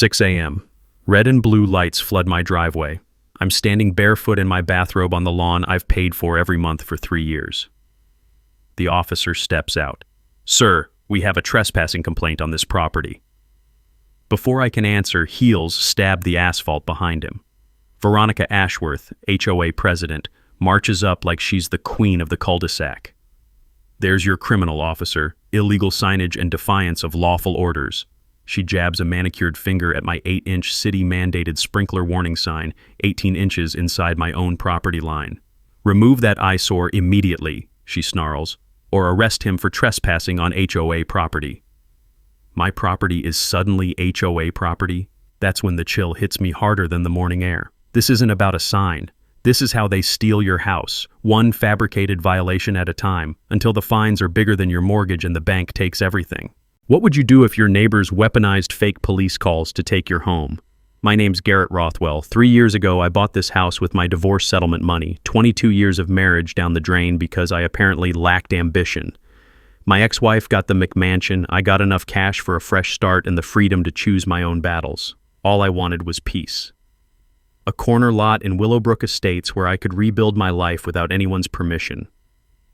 6 a.m. Red and blue lights flood my driveway. I'm standing barefoot in my bathrobe on the lawn I've paid for every month for 3 years. The officer steps out. "Sir, we have a trespassing complaint on this property." Before I can answer, heels stab the asphalt behind him. Veronica Ashworth, HOA president, marches up like she's the queen of the cul-de-sac. "There's your criminal, officer. Illegal signage and defiance of lawful orders." She jabs a manicured finger at my 8-inch city-mandated sprinkler warning sign, 18 inches inside my own property line. "Remove that eyesore immediately," she snarls, "or arrest him for trespassing on HOA property." My property is suddenly HOA property? That's when the chill hits me harder than the morning air. This isn't about a sign. This is how they steal your house, one fabricated violation at a time, until the fines are bigger than your mortgage and the bank takes everything. What would you do if your neighbors weaponized fake police calls to take your home? My name's Garrett Rothwell. 3 years ago, I bought this house with my divorce settlement money, 22 years of marriage down the drain because I apparently lacked ambition. My ex-wife got the McMansion, I got enough cash for a fresh start and the freedom to choose my own battles. All I wanted was peace. A corner lot in Willowbrook Estates where I could rebuild my life without anyone's permission.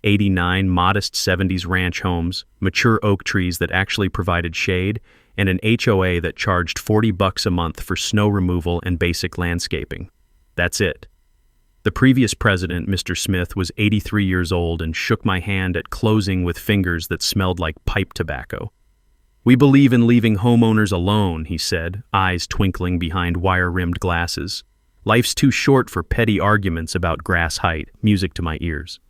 89 modest 70s ranch homes, mature oak trees that actually provided shade, and an HOA that charged $40 a month for snow removal and basic landscaping. That's it. The previous president, Mr. Smith, was 83 years old and shook my hand at closing with fingers that smelled like pipe tobacco. "We believe in leaving homeowners alone," he said, eyes twinkling behind wire-rimmed glasses. "Life's too short for petty arguments about grass height." Music to my ears.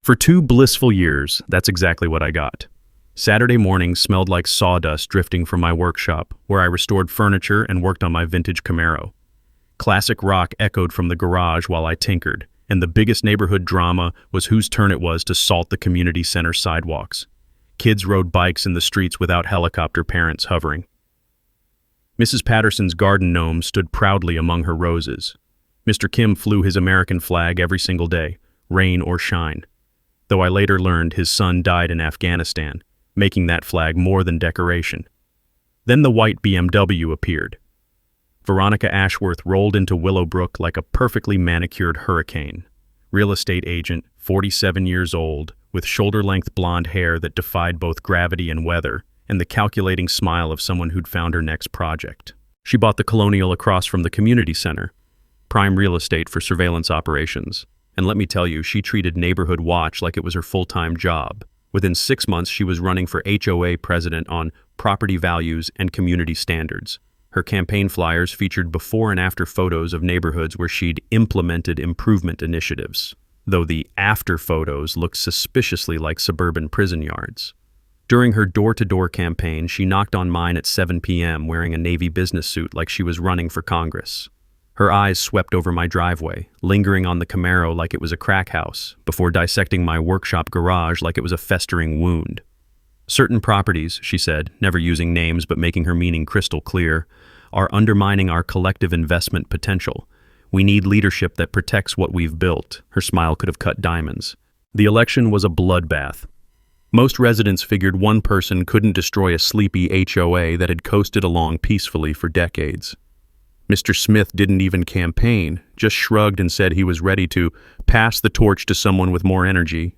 For 2 blissful years, that's exactly what I got. Saturday mornings smelled like sawdust drifting from my workshop, where I restored furniture and worked on my vintage Camaro. Classic rock echoed from the garage while I tinkered, and the biggest neighborhood drama was whose turn it was to salt the community center sidewalks. Kids rode bikes in the streets without helicopter parents hovering. Mrs. Patterson's garden gnome stood proudly among her roses. Mr. Kim flew his American flag every single day, rain or shine. Though I later learned his son died in Afghanistan, making that flag more than decoration. Then the white BMW appeared. Veronica Ashworth rolled into Willowbrook like a perfectly manicured hurricane. Real estate agent, 47 years old, with shoulder-length blonde hair that defied both gravity and weather, and the calculating smile of someone who'd found her next project. She bought the Colonial across from the community center, prime real estate for surveillance operations. And let me tell you, she treated Neighborhood Watch like it was her full-time job. Within 6 months, she was running for HOA president on property values and community standards. Her campaign flyers featured before and after photos of neighborhoods where she'd implemented improvement initiatives, though the after photos looked suspiciously like suburban prison yards. During her door-to-door campaign, she knocked on mine at 7 p.m. wearing a Navy business suit like she was running for Congress. Her eyes swept over my driveway, lingering on the Camaro like it was a crack house, before dissecting my workshop garage like it was a festering wound. "Certain properties," she said, never using names but making her meaning crystal clear, "are undermining our collective investment potential. We need leadership that protects what we've built." Her smile could have cut diamonds. The election was a bloodbath. Most residents figured one person couldn't destroy a sleepy HOA that had coasted along peacefully for decades. Mr. Smith didn't even campaign, just shrugged and said he was ready to pass the torch to someone with more energy.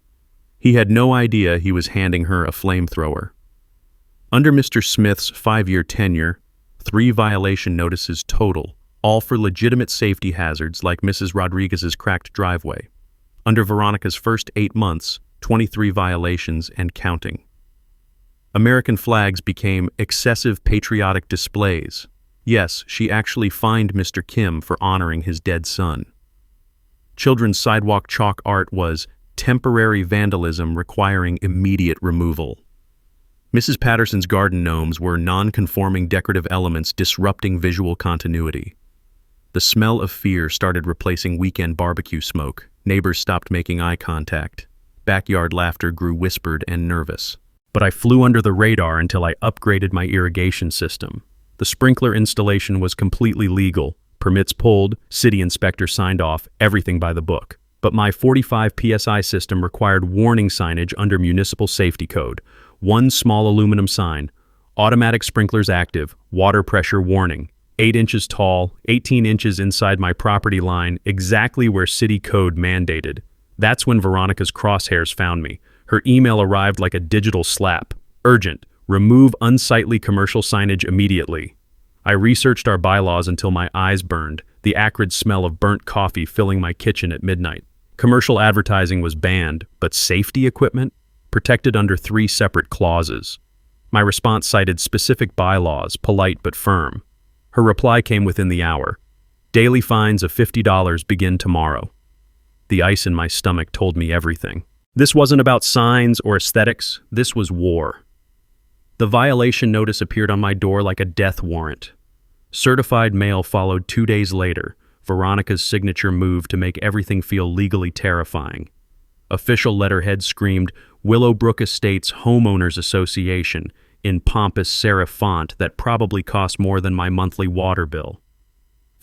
He had no idea he was handing her a flamethrower. Under Mr. Smith's 5-year tenure, 3 violation notices total, all for legitimate safety hazards like Mrs. Rodriguez's cracked driveway. Under Veronica's first 8 months, 23 violations and counting. American flags became excessive patriotic displays. Yes, she actually fined Mr. Kim for honoring his dead son. Children's sidewalk chalk art was temporary vandalism requiring immediate removal. Mrs. Patterson's garden gnomes were non-conforming decorative elements disrupting visual continuity. The smell of fear started replacing weekend barbecue smoke. Neighbors stopped making eye contact. Backyard laughter grew whispered and nervous. But I flew under the radar until I upgraded my irrigation system. The sprinkler installation was completely legal. Permits pulled, city inspector signed off, everything by the book. But my 45 PSI system required warning signage under municipal safety code. One small aluminum sign, Automatic sprinklers active, water pressure warning. 8 inches tall, 18 inches inside my property line, exactly where city code mandated. That's when Veronica's crosshairs found me. Her email arrived like a digital slap. Urgent. Remove unsightly commercial signage immediately. I researched our bylaws until my eyes burned, the acrid smell of burnt coffee filling my kitchen at midnight. Commercial advertising was banned, but safety equipment? Protected under 3 separate clauses. My response cited specific bylaws, polite but firm. Her reply came within the hour. Daily fines of $50 begin tomorrow. The ice in my stomach told me everything. This wasn't about signs or aesthetics, this was war. The violation notice appeared on my door like a death warrant. Certified mail followed 2 days later. Veronica's signature moved to make everything feel legally terrifying. Official letterhead screamed, Willowbrook Estates Homeowners Association, in pompous serif font that probably cost more than my monthly water bill.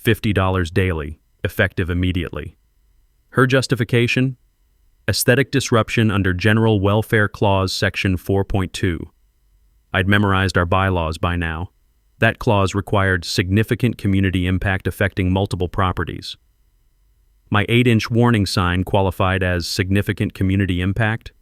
$50 daily, effective immediately. Her justification? Aesthetic disruption under General Welfare Clause Section 4.2. I'd memorized our bylaws by now. That clause required significant community impact affecting multiple properties. My 8-inch warning sign qualified as significant community impact.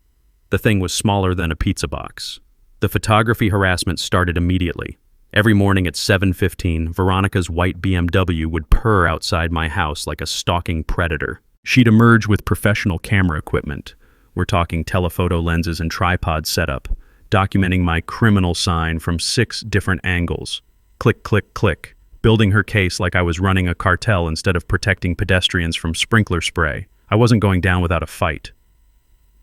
The thing was smaller than a pizza box. The photography harassment started immediately. Every morning at 7:15, Veronica's white BMW would purr outside my house like a stalking predator. She'd emerge with professional camera equipment. We're talking telephoto lenses and tripod setup, documenting my criminal sign from 6 different angles. Click, click, click, building her case like I was running a cartel instead of protecting pedestrians from sprinkler spray. I wasn't going down without a fight.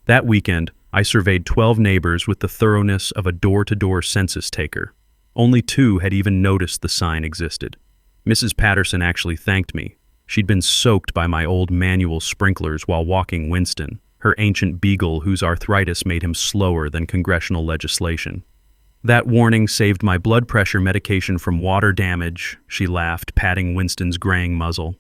That weekend, I surveyed 12 neighbors with the thoroughness of a door-to-door census taker. Only 2 had even noticed the sign existed. Mrs. Patterson actually thanked me. She'd been soaked by my old manual sprinklers while walking Winston, her ancient beagle whose arthritis made him slower than congressional legislation. That warning saved my blood pressure medication from water damage, she laughed, patting Winston's graying muzzle.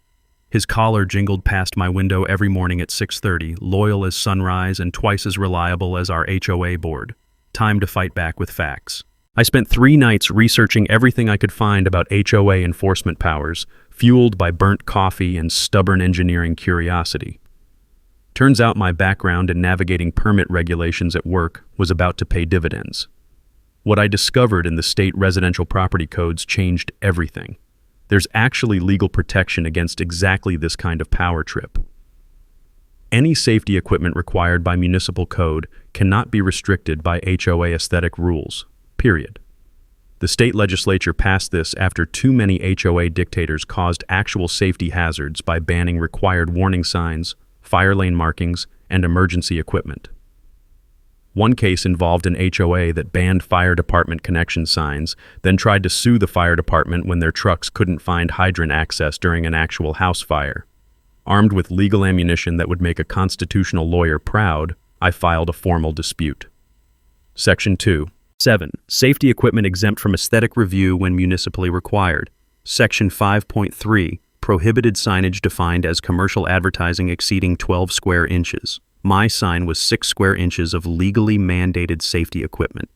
His collar jingled past my window every morning at 6:30, loyal as sunrise and twice as reliable as our HOA board. Time to fight back with facts. I spent 3 nights researching everything I could find about HOA enforcement powers, fueled by burnt coffee and stubborn engineering curiosity. Turns out my background in navigating permit regulations at work was about to pay dividends. What I discovered in the state residential property codes changed everything. There's actually legal protection against exactly this kind of power trip. Any safety equipment required by municipal code cannot be restricted by HOA aesthetic rules, period. The state legislature passed this after too many HOA dictators caused actual safety hazards by banning required warning signs, fire lane markings, and emergency equipment. One case involved an HOA that banned fire department connection signs, then tried to sue the fire department when their trucks couldn't find hydrant access during an actual house fire. Armed with legal ammunition that would make a constitutional lawyer proud, I filed a formal dispute. Section 2. 7. Safety equipment exempt from aesthetic review when municipally required. Section 5.3. Prohibited signage defined as commercial advertising exceeding 12 square inches. My sign was 6 square inches of legally mandated safety equipment.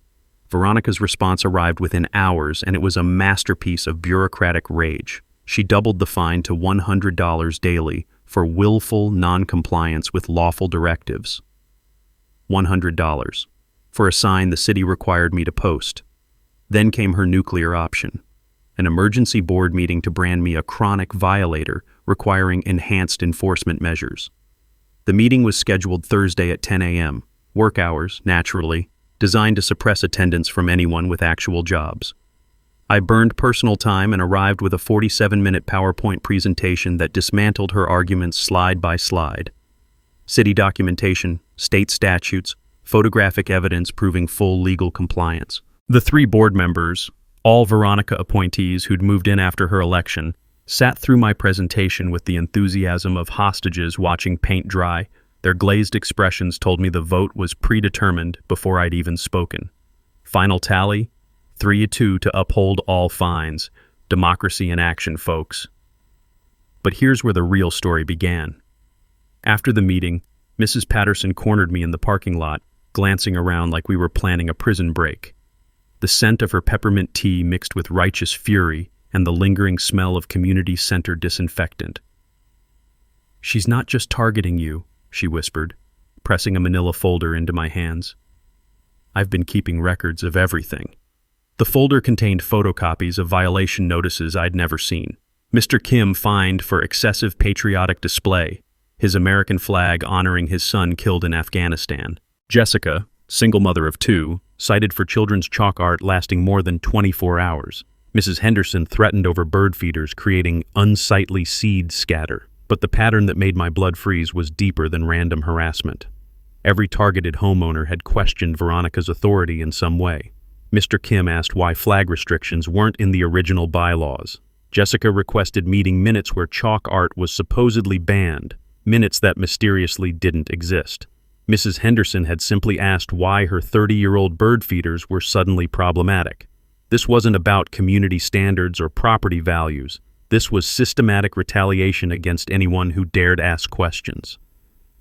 Veronica's response arrived within hours, and it was a masterpiece of bureaucratic rage. She doubled the fine to $100 daily for willful non-compliance with lawful directives. $100 for a sign the city required me to post. Then came her nuclear option, an emergency board meeting to brand me a chronic violator requiring enhanced enforcement measures. The meeting was scheduled Thursday at 10 a.m., work hours, naturally, designed to suppress attendance from anyone with actual jobs. I burned personal time and arrived with a 47-minute PowerPoint presentation that dismantled her arguments slide by slide. City documentation, state statutes, photographic evidence proving full legal compliance. The 3 board members, all Veronica appointees who'd moved in after her election, sat through my presentation with the enthusiasm of hostages watching paint dry. Their glazed expressions told me the vote was predetermined before I'd even spoken. Final tally, 3-2 to uphold all fines. Democracy in action, folks. But here's where the real story began. After the meeting, Mrs. Patterson cornered me in the parking lot, glancing around like we were planning a prison break. the scent of her peppermint tea mixed with righteous fury and the lingering smell of community-center disinfectant. "She's not just targeting you," she whispered, pressing a manila folder into my hands. "I've been keeping records of everything." The folder contained photocopies of violation notices I'd never seen. Mr. Kim fined for excessive patriotic display, his American flag honoring his son killed in Afghanistan. Jessica, single mother of 2, cited for children's chalk art lasting more than 24 hours. Mrs. Henderson threatened over bird feeders creating unsightly seed scatter. But the pattern that made my blood freeze was deeper than random harassment. Every targeted homeowner had questioned Veronica's authority in some way. Mr. Kim asked why flag restrictions weren't in the original bylaws. Jessica requested meeting minutes where chalk art was supposedly banned, minutes that mysteriously didn't exist. Mrs. Henderson had simply asked why her 30-year-old bird feeders were suddenly problematic. This wasn't about community standards or property values. This was systematic retaliation against anyone who dared ask questions.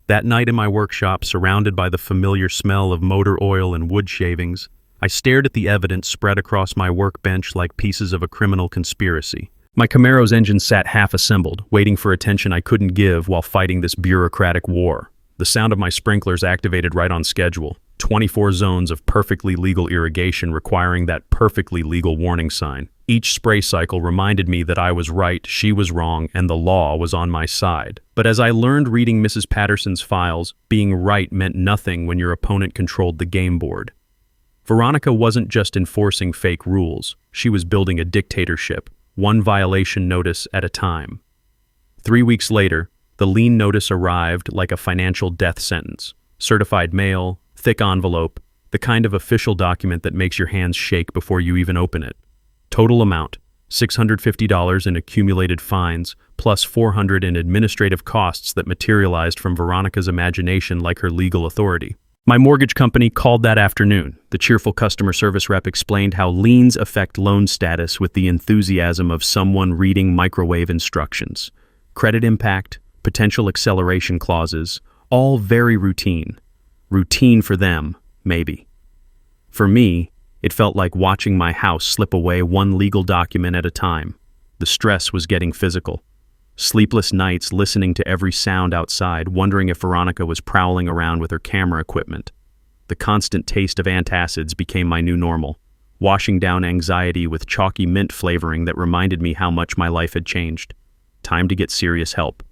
That night in my workshop, surrounded by the familiar smell of motor oil and wood shavings, I stared at the evidence spread across my workbench like pieces of a criminal conspiracy. My Camaro's engine sat half-assembled, waiting for attention I couldn't give while fighting this bureaucratic war. The sound of my sprinklers activated right on schedule, 24 zones of perfectly legal irrigation requiring that perfectly legal warning sign. Each spray cycle reminded me that I was right, she was wrong, and the law was on my side. But as I learned reading Mrs. Patterson's files, being right meant nothing when your opponent controlled the game board. Veronica wasn't just enforcing fake rules, she was building a dictatorship, one violation notice at a time. 3 weeks later, the lien notice arrived like a financial death sentence. Certified mail, thick envelope, the kind of official document that makes your hands shake before you even open it. Total amount, $650 in accumulated fines, plus $400 in administrative costs that materialized from Veronica's imagination like her legal authority. My mortgage company called that afternoon. The cheerful customer service rep explained how liens affect loan status with the enthusiasm of someone reading microwave instructions. Credit impact, potential acceleration clauses, all very routine. Routine for them, maybe. For me, it felt like watching my house slip away one legal document at a time. The stress was getting physical. Sleepless nights listening to every sound outside, wondering if Veronica was prowling around with her camera equipment. The constant taste of antacids became my new normal, washing down anxiety with chalky mint flavoring that reminded me how much my life had changed. Time to get serious help.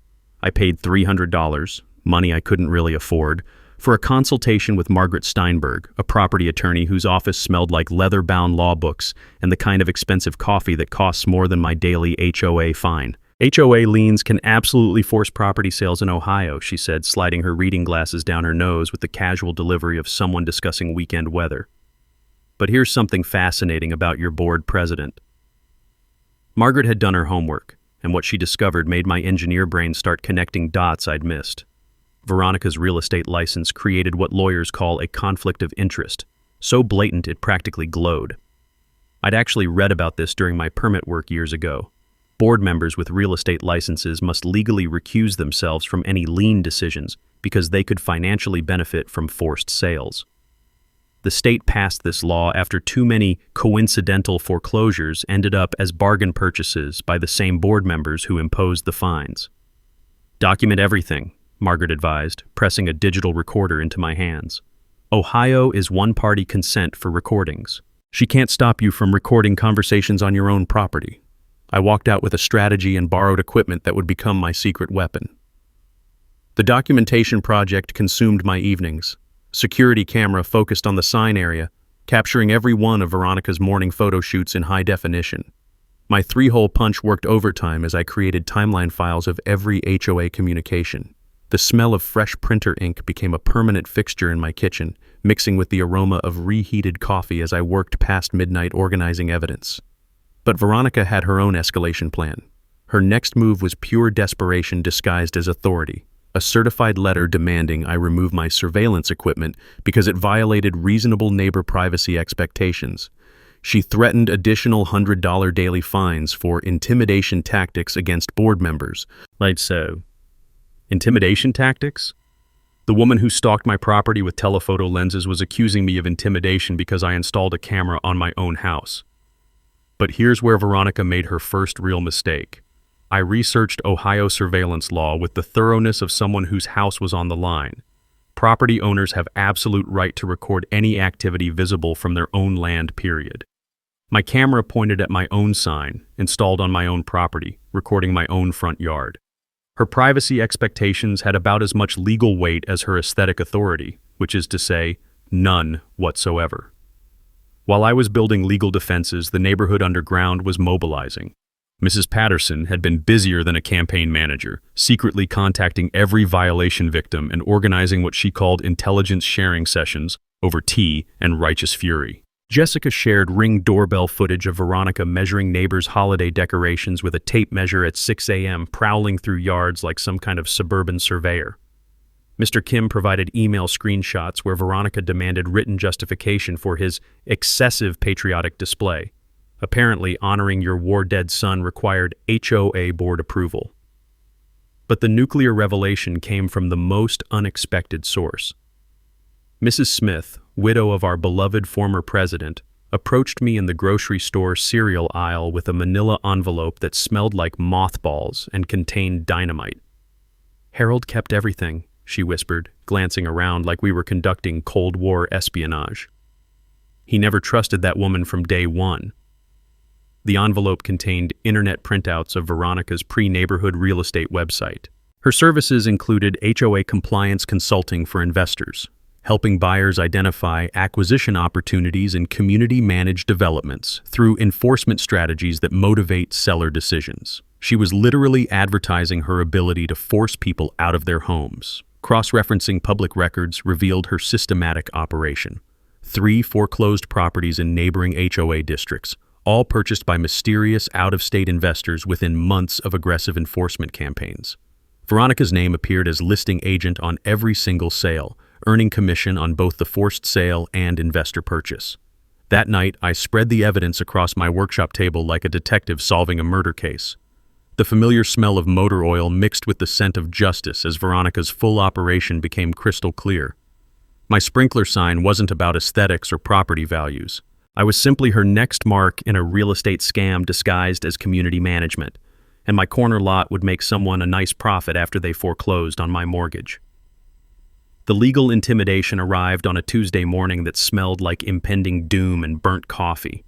I paid $300, money I couldn't really afford, for a consultation with Margaret Steinberg, a property attorney whose office smelled like leather-bound law books and the kind of expensive coffee that costs more than my daily HOA fine. HOA liens can absolutely force property sales in Ohio, she said, sliding her reading glasses down her nose with the casual delivery of someone discussing weekend weather. But here's something fascinating about your board president. Margaret had done her homework, and what she discovered made my engineer brain start connecting dots I'd missed. Veronica's real estate license created what lawyers call a conflict of interest, so blatant it practically glowed. I'd actually read about this during my permit work years ago. Board members with real estate licenses must legally recuse themselves from any lien decisions because they could financially benefit from forced sales. The state passed this law after too many coincidental foreclosures ended up as bargain purchases by the same board members who imposed the fines. Document everything, Margaret advised, pressing a digital recorder into my hands. Ohio is one-party consent for recordings. She can't stop you from recording conversations on your own property. I walked out with a strategy and borrowed equipment that would become my secret weapon. The documentation project consumed my evenings. Security camera focused on the sign area, capturing every one of Veronica's morning photo shoots in high definition. My 3-hole punch worked overtime as I created timeline files of every HOA communication. The smell of fresh printer ink became a permanent fixture in my kitchen, mixing with the aroma of reheated coffee as I worked past midnight organizing evidence. But Veronica had her own escalation plan. Her next move was pure desperation disguised as authority, a certified letter demanding I remove my surveillance equipment because it violated reasonable neighbor privacy expectations. She threatened additional $100 daily fines for intimidation tactics against board members. Like so. Intimidation tactics? The woman who stalked my property with telephoto lenses was accusing me of intimidation because I installed a camera on my own house. But here's where Veronica made her first real mistake. I researched Ohio surveillance law with the thoroughness of someone whose house was on the line. Property owners have absolute right to record any activity visible from their own land, period. My camera pointed at my own sign, installed on my own property, recording my own front yard. Her privacy expectations had about as much legal weight as her aesthetic authority, which is to say, none whatsoever. While I was building legal defenses, the neighborhood underground was mobilizing. Mrs. Patterson had been busier than a campaign manager, secretly contacting every violation victim and organizing what she called intelligence sharing sessions over tea and righteous fury. Jessica shared Ring doorbell footage of Veronica measuring neighbors' holiday decorations with a tape measure at 6 a.m., prowling through yards like some kind of suburban surveyor. Mr. Kim provided email screenshots where Veronica demanded written justification for his excessive patriotic display. Apparently, honoring your war-dead son required HOA board approval. But the nuclear revelation came from the most unexpected source. Mrs. Smith, widow of our beloved former president, approached me in the grocery store cereal aisle with a manila envelope that smelled like mothballs and contained dynamite. "Harold kept everything," she whispered, glancing around like we were conducting Cold War espionage. He never trusted that woman from day one. The envelope contained internet printouts of Veronica's pre-neighborhood real estate website. Her services included HOA compliance consulting for investors, helping buyers identify acquisition opportunities in community-managed developments through enforcement strategies that motivate seller decisions. She was literally advertising her ability to force people out of their homes. Cross-referencing public records revealed her systematic operation. 3 foreclosed properties in neighboring HOA districts, all purchased by mysterious out-of-state investors within months of aggressive enforcement campaigns. Veronica's name appeared as listing agent on every single sale, earning commission on both the forced sale and investor purchase. That night, I spread the evidence across my workshop table like a detective solving a murder case. The familiar smell of motor oil mixed with the scent of justice as Veronica's full operation became crystal clear. My sprinkler sign wasn't about aesthetics or property values. I was simply her next mark in a real estate scam disguised as community management, and my corner lot would make someone a nice profit after they foreclosed on my mortgage. The legal intimidation arrived on a Tuesday morning that smelled like impending doom and burnt coffee.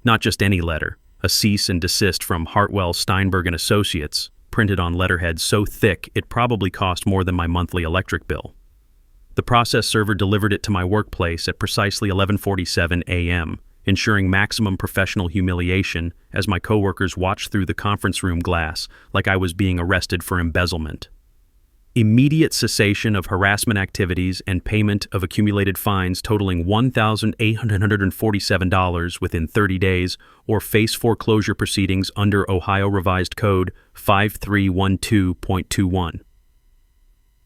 Not just any letter, a cease and desist from Hartwell, Steinberg & Associates, printed on letterhead so thick it probably cost more than my monthly electric bill. The process server delivered it to my workplace at precisely 11:47 a.m., ensuring maximum professional humiliation as my coworkers watched through the conference room glass like I was being arrested for embezzlement. Immediate cessation of harassment activities and payment of accumulated fines totaling $1,847 within 30 days, or face foreclosure proceedings under Ohio Revised Code 5312.21.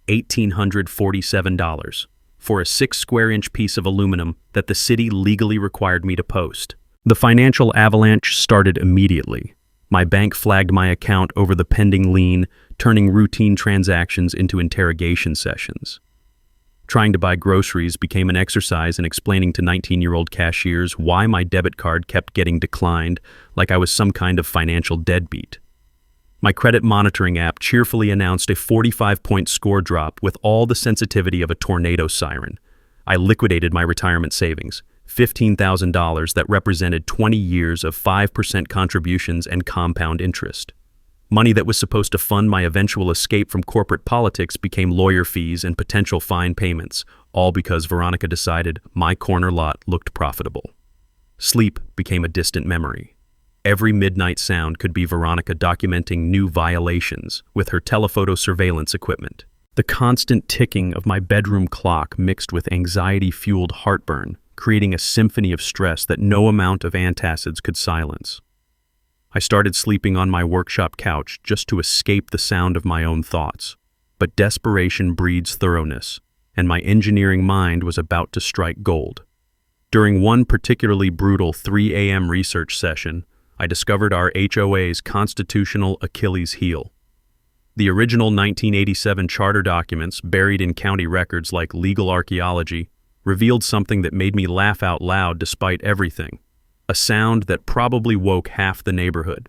$1,847 for a 6-square-inch piece of aluminum that the city legally required me to post. The financial avalanche started immediately. My bank flagged my account over the pending lien, turning routine transactions into interrogation sessions. Trying to buy groceries became an exercise in explaining to 19-year-old cashiers why my debit card kept getting declined, like I was some kind of financial deadbeat. My credit monitoring app cheerfully announced a 45-point score drop with all the sensitivity of a tornado siren. I liquidated my retirement savings, $15,000 that represented 20 years of 5% contributions and compound interest. Money that was supposed to fund my eventual escape from corporate politics became lawyer fees and potential fine payments, all because Veronica decided my corner lot looked profitable. Sleep became a distant memory. Every midnight sound could be Veronica documenting new violations with her telephoto surveillance equipment. The constant ticking of my bedroom clock mixed with anxiety-fueled heartburn, creating a symphony of stress that no amount of antacids could silence. I started sleeping on my workshop couch just to escape the sound of my own thoughts. But desperation breeds thoroughness, and my engineering mind was about to strike gold. During one particularly brutal 3 a.m. research session, I discovered our HOA's constitutional Achilles heel. The original 1987 charter documents, buried in county records like legal archaeology, revealed something that made me laugh out loud despite everything. A sound that probably woke half the neighborhood.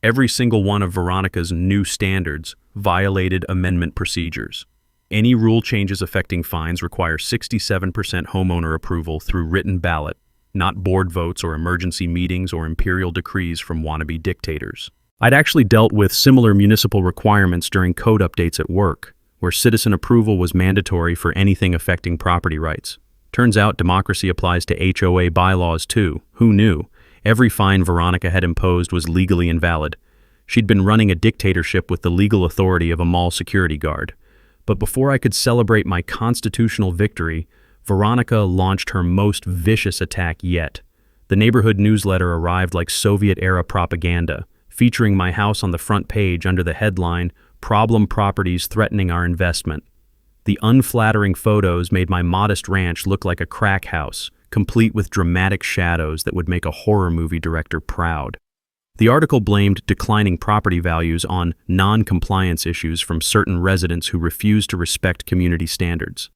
Every single one of Veronica's new standards violated amendment procedures. Any rule changes affecting fines require 67% homeowner approval through written ballot, not board votes or emergency meetings or imperial decrees from wannabe dictators. I'd actually dealt with similar municipal requirements during code updates at work, where citizen approval was mandatory for anything affecting property rights. Turns out democracy applies to HOA bylaws too. Who knew? Every fine Veronica had imposed was legally invalid. She'd been running a dictatorship with the legal authority of a mall security guard. But before I could celebrate my constitutional victory, Veronica launched her most vicious attack yet. The neighborhood newsletter arrived like Soviet-era propaganda, featuring my house on the front page under the headline, "Problem Properties Threatening Our Investment." The unflattering photos made my modest ranch look like a crack house, complete with dramatic shadows that would make a horror movie director proud. The article blamed declining property values on non-compliance issues from certain residents who refused to respect community standards.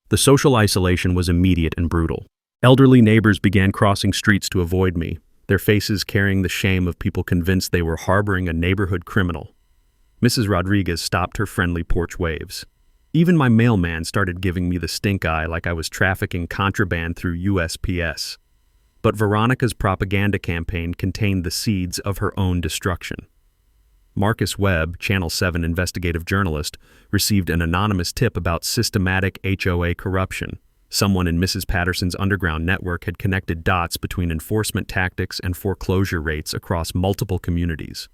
The social isolation was immediate and brutal. Elderly neighbors began crossing streets to avoid me, their faces carrying the shame of people convinced they were harboring a neighborhood criminal. Mrs. Rodriguez stopped her friendly porch waves. Even my mailman started giving me the stink eye like I was trafficking contraband through USPS. But Veronica's propaganda campaign contained the seeds of her own destruction. Marcus Webb, Channel 7 investigative journalist, received an anonymous tip about systematic HOA corruption. Someone in Mrs. Patterson's underground network had connected dots between enforcement tactics and foreclosure rates across multiple communities.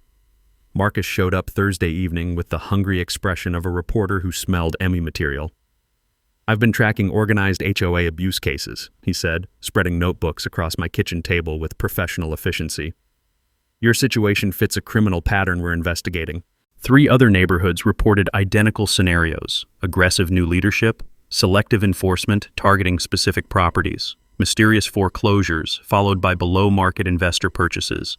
Marcus showed up Thursday evening with the hungry expression of a reporter who smelled Emmy material. "I've been tracking organized HOA abuse cases," he said, spreading notebooks across my kitchen table with professional efficiency. "Your situation fits a criminal pattern we're investigating." 3 other neighborhoods reported identical scenarios: aggressive new leadership, selective enforcement targeting specific properties, mysterious foreclosures followed by below-market investor purchases.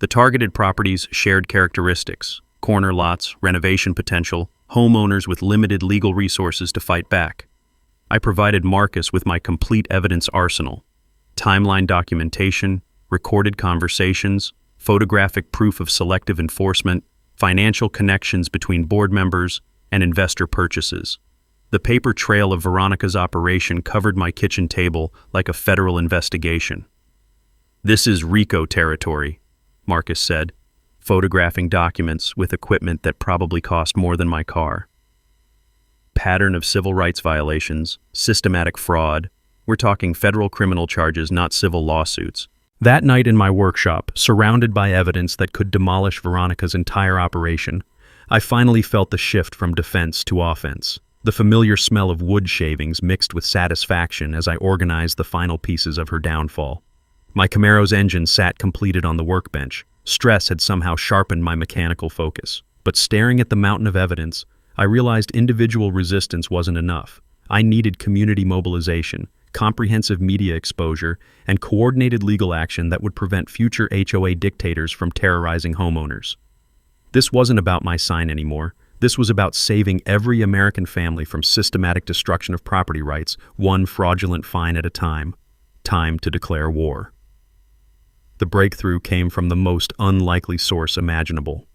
The targeted properties shared characteristics: corner lots, renovation potential, homeowners with limited legal resources to fight back. I provided Marcus with my complete evidence arsenal: timeline documentation, recorded conversations, photographic proof of selective enforcement, financial connections between board members, and investor purchases. The paper trail of Veronica's operation covered my kitchen table like a federal investigation. "This is RICO territory," Marcus said, photographing documents with equipment that probably cost more than my car. Pattern of civil rights violations, systematic fraud. We're talking federal criminal charges, not civil lawsuits. That night in my workshop, surrounded by evidence that could demolish Veronica's entire operation, I finally felt the shift from defense to offense. The familiar smell of wood shavings mixed with satisfaction as I organized the final pieces of her downfall. My Camaro's engine sat completed on the workbench. Stress had somehow sharpened my mechanical focus. But staring at the mountain of evidence, I realized individual resistance wasn't enough. I needed community mobilization, comprehensive media exposure, and coordinated legal action that would prevent future HOA dictators from terrorizing homeowners. This wasn't about my sign anymore. This was about saving every American family from systematic destruction of property rights, one fraudulent fine at a time. Time to declare war. The breakthrough came from the most unlikely source imaginable.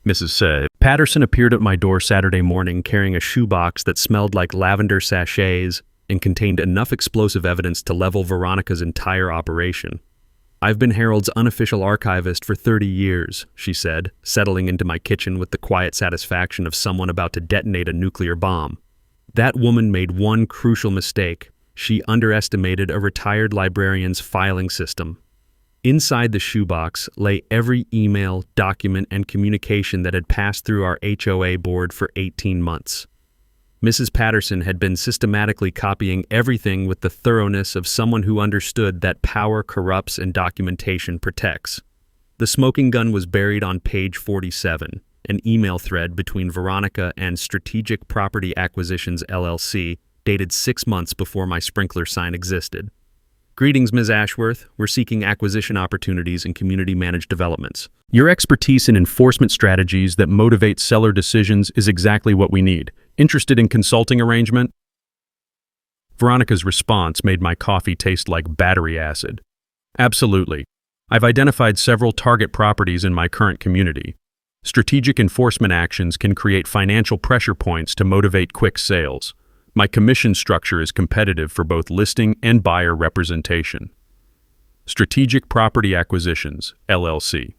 Mrs. Patterson appeared at my door Saturday morning carrying a shoebox that smelled like lavender sachets and contained enough explosive evidence to level Veronica's entire operation. "I've been Herald's unofficial archivist for 30 years, she said, settling into my kitchen with the quiet satisfaction of someone about to detonate a nuclear bomb. That woman made one crucial mistake. She underestimated a retired librarian's filing system. Inside the shoebox lay every email, document, and communication that had passed through our HOA board for 18 months. Mrs. Patterson had been systematically copying everything with the thoroughness of someone who understood that power corrupts and documentation protects. The smoking gun was buried on page 47, an email thread between Veronica and Strategic Property Acquisitions LLC, dated 6 months before my sprinkler sign existed. Greetings, Ms. Ashworth. We're seeking acquisition opportunities in community-managed developments. Your expertise in enforcement strategies that motivate seller decisions is exactly what we need. Interested in consulting arrangement? Veronica's response made my coffee taste like battery acid. Absolutely. I've identified several target properties in my current community. Strategic enforcement actions can create financial pressure points to motivate quick sales. My commission structure is competitive for both listing and buyer representation. Strategic Property Acquisitions, LLC.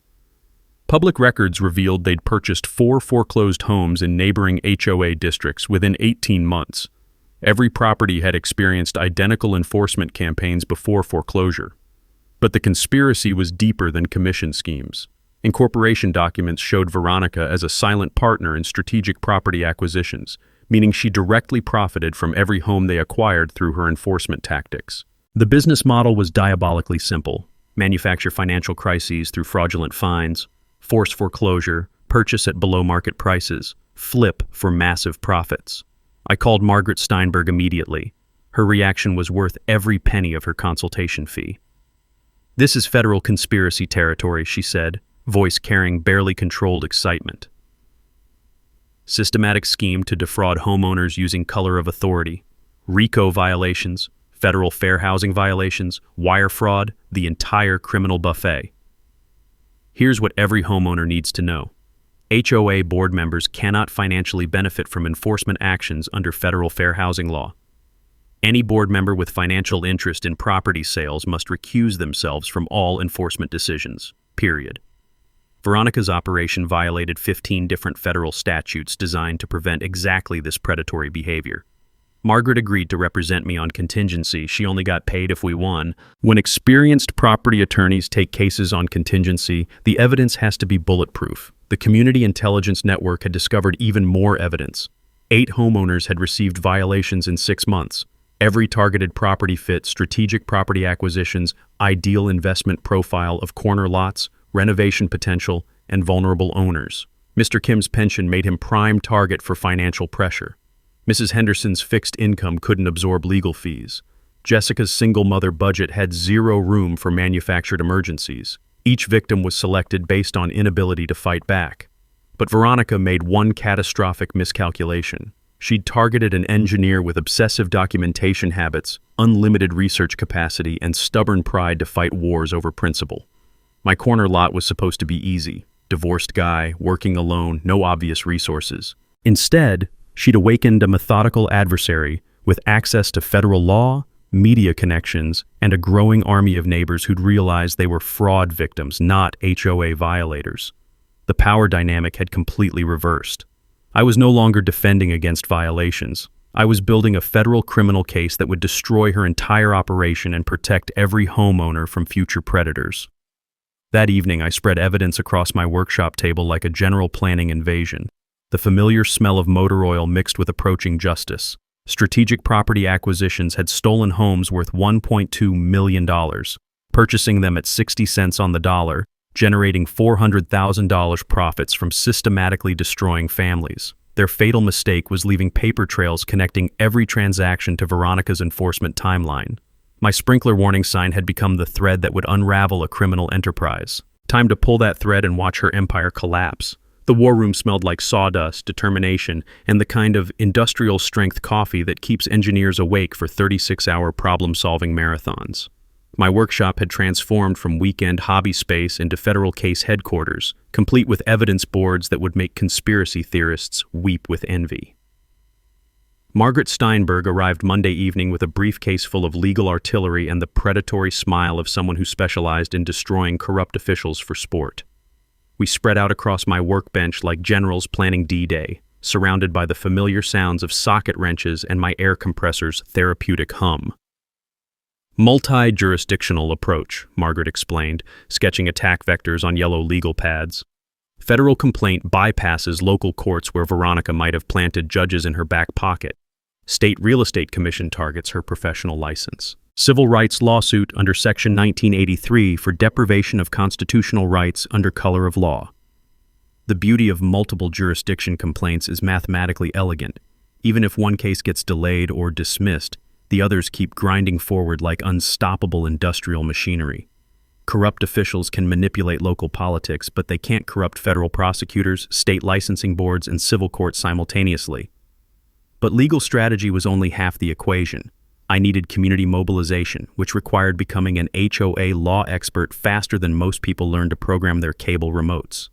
Public records revealed they'd purchased 4 foreclosed homes in neighboring HOA districts within 18 months. Every property had experienced identical enforcement campaigns before foreclosure. But the conspiracy was deeper than commission schemes. Incorporation documents showed Veronica as a silent partner in strategic property acquisitions, meaning she directly profited from every home they acquired through her enforcement tactics. The business model was diabolically simple: manufacture financial crises through fraudulent fines, force foreclosure, purchase at below-market prices, flip for massive profits. I called Margaret Steinberg immediately. Her reaction was worth every penny of her consultation fee. "This is federal conspiracy territory," she said, voice carrying barely controlled excitement. Systematic scheme to defraud homeowners using color of authority, RICO violations, federal fair housing violations, wire fraud, the entire criminal buffet. Here's what every homeowner needs to know. HOA board members cannot financially benefit from enforcement actions under federal fair housing law. Any board member with financial interest in property sales must recuse themselves from all enforcement decisions, period. Veronica's operation violated 15 different federal statutes designed to prevent exactly this predatory behavior. Margaret agreed to represent me on contingency. She only got paid if we won. When experienced property attorneys take cases on contingency, the evidence has to be bulletproof. The Community Intelligence Network had discovered even more evidence. 8 homeowners had received violations in 6 months. Every targeted property fit strategic property acquisitions, ideal investment profile of corner lots, renovation potential, and vulnerable owners. Mr. Kim's pension made him prime target for financial pressure. Mrs. Henderson's fixed income couldn't absorb legal fees. Jessica's single mother budget had 0 room for manufactured emergencies. Each victim was selected based on inability to fight back. But Veronica made one catastrophic miscalculation. She'd targeted an engineer with obsessive documentation habits, unlimited research capacity, and stubborn pride to fight wars over principle. My corner lot was supposed to be easy. Divorced guy, working alone, no obvious resources. Instead, she'd awakened a methodical adversary with access to federal law, media connections, and a growing army of neighbors who'd realized they were fraud victims, not HOA violators. The power dynamic had completely reversed. I was no longer defending against violations. I was building a federal criminal case that would destroy her entire operation and protect every homeowner from future predators. That evening, I spread evidence across my workshop table like a general planning invasion. The familiar smell of motor oil mixed with approaching justice. Strategic property acquisitions had stolen homes worth $1.2 million, purchasing them at 60 cents on the dollar, generating $400,000 profits from systematically destroying families. Their fatal mistake was leaving paper trails connecting every transaction to Veronica's enforcement timeline. My sprinkler warning sign had become the thread that would unravel a criminal enterprise. Time to pull that thread and watch her empire collapse. The war room smelled like sawdust, determination, and the kind of industrial-strength coffee that keeps engineers awake for 36-hour problem-solving marathons. My workshop had transformed from weekend hobby space into federal case headquarters, complete with evidence boards that would make conspiracy theorists weep with envy. Margaret Steinberg arrived Monday evening with a briefcase full of legal artillery and the predatory smile of someone who specialized in destroying corrupt officials for sport. We spread out across my workbench like generals planning D-Day, surrounded by the familiar sounds of socket wrenches and my air compressor's therapeutic hum. Multi-jurisdictional approach, Margaret explained, sketching attack vectors on yellow legal pads. Federal complaint bypasses local courts where Veronica might have planted judges in her back pocket. State Real Estate Commission targets her professional license. Civil rights lawsuit under Section 1983 for deprivation of constitutional rights under color of law. The beauty of multiple jurisdiction complaints is mathematically elegant. Even if one case gets delayed or dismissed, The others keep grinding forward like unstoppable industrial machinery. Corrupt officials can manipulate local politics, but they can't corrupt federal prosecutors, state licensing boards, and civil courts simultaneously. But legal strategy was only half the equation. I needed community mobilization, which required becoming an HOA law expert faster than most people learn to program their cable remotes.